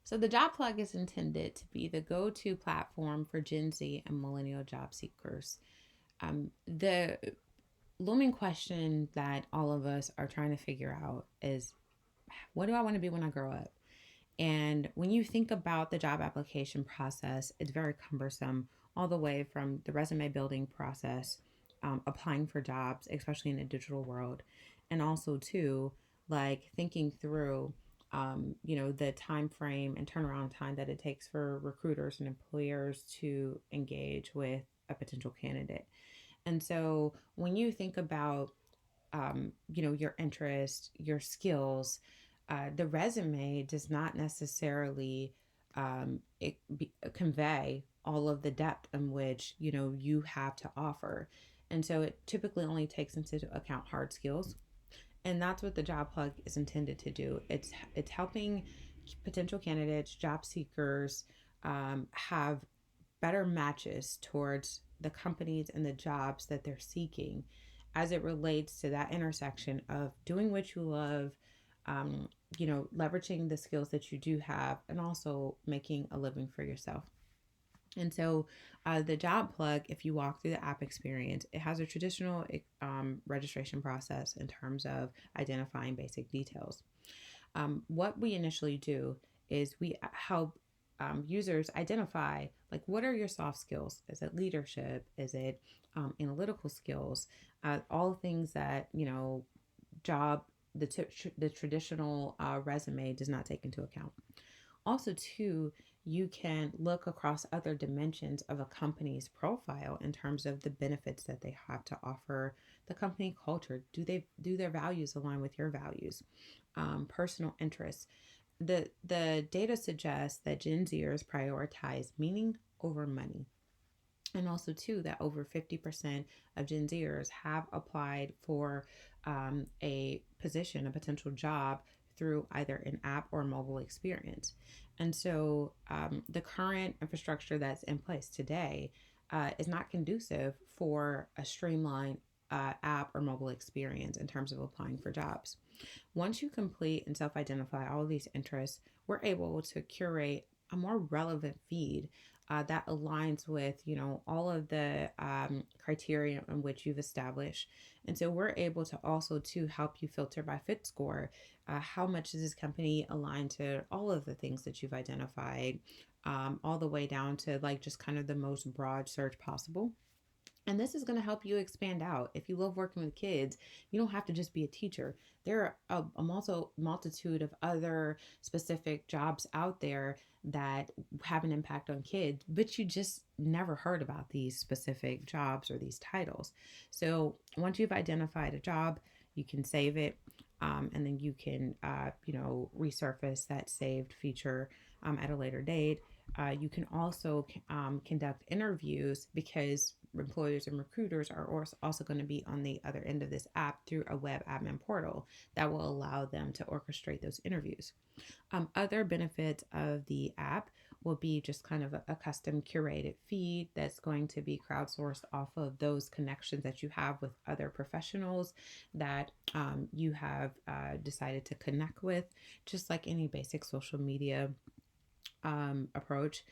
So the job plug is intended to be the go-to platform for Gen Z and millennial job seekers. The looming question that all of us are trying to figure out is, what do I want to be when I grow up? And when you think about the job application process, it's very cumbersome, all the way from the resume building process, applying for jobs, especially in the digital world, and also too, like thinking through, the time frame and turnaround time that it takes for recruiters and employers to engage with a potential candidate. And so when you think about, your interest, your skills, the resume does not necessarily convey all of the depth in which you have to offer, and so it typically only takes into account hard skills, and that's what the job plug is intended to do. It's helping potential candidates, job seekers, have better matches towards the companies and the jobs that they're seeking as it relates to that intersection of doing what you love, leveraging the skills that you do have, and also making a living for yourself. And so, the job plug, if you walk through the app experience, it has a traditional registration process in terms of identifying basic details. What we initially do is we help users identify, like, what are your soft skills? Is it leadership? Is it analytical skills? All things that job the traditional resume does not take into account. Also, too, you can look across other dimensions of a company's profile in terms of the benefits that they have to offer, the company culture. Do their values align with your values? Personal interests. The data suggests that Gen Zers prioritize meaning over money. And also, too, that over 50% of Gen Zers have applied for a position, a potential job, through either an app or mobile experience. And so, the current infrastructure that's in place today is not conducive for a streamlined app or mobile experience in terms of applying for jobs. Once you complete and self identify all of these interests, we're able to curate a more relevant feed that aligns with all of the criteria in which you've established. And so we're able to also to help you filter by fit score. How much does this company align to all of the things that you've identified, all the way down to like just kind of the most broad search possible. And this is going to help you expand out. If you love working with kids, you don't have to just be a teacher. There are a multitude of other specific jobs out there that have an impact on kids, but you just never heard about these specific jobs or these titles. So once you've identified a job, you can save it, and then you can, resurface that saved feature at a later date. You can also conduct interviews because employers and recruiters are also going to be on the other end of this app through a web admin portal that will allow them to orchestrate those interviews. Other benefits of the app will be just kind of a custom curated feed that's going to be crowdsourced off of those connections that you have with other professionals that you have decided to connect with, just like any basic social media approach.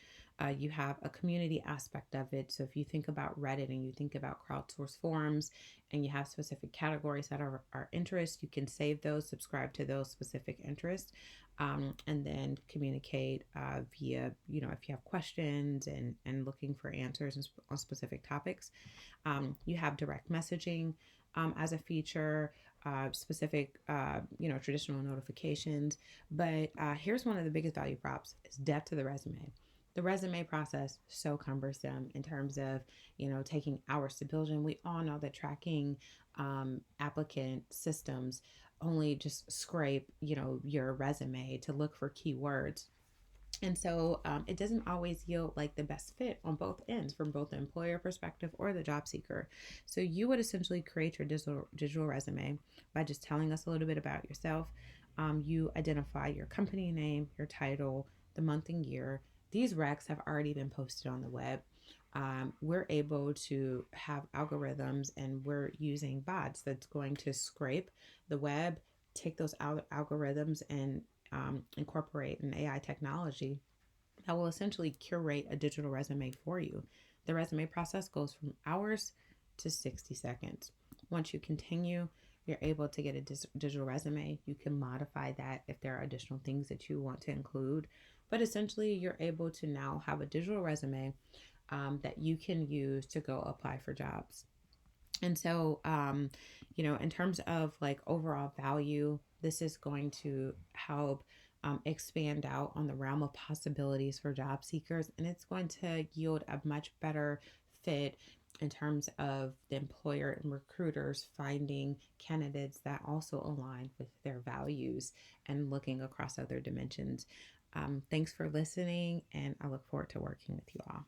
You have a community aspect of it. So if you think about Reddit and you think about crowdsourced forums and you have specific categories that are interest, you can save those, subscribe to those specific interests, and then communicate via, if you have questions and looking for answers on specific topics. You have direct messaging as a feature, specific, traditional notifications. But here's one of the biggest value props is depth to the resume. The resume process so cumbersome in terms of taking hours to build, and we all know that tracking applicant systems only just scrape your resume to look for keywords, and so it doesn't always yield like the best fit on both ends from both the employer perspective or the job seeker. So you would essentially create your digital resume by just telling us a little bit about yourself. You identify your company name, your title, the month and year. These recs have already been posted on the web. We're able to have algorithms, and we're using bots that's going to scrape the web, take those algorithms, and incorporate an AI technology that will essentially curate a digital resume for you. The resume process goes from hours to 60 seconds. Once you continue, you're able to get a digital resume. You can modify that if there are additional things that you want to include. But essentially, you're able to now have a digital resume that you can use to go apply for jobs. And so, in terms of like overall value, this is going to help expand out on the realm of possibilities for job seekers, and it's going to yield a much better fit in terms of the employer and recruiters finding candidates that also align with their values and looking across other dimensions. Thanks for listening, and I look forward to working with you all.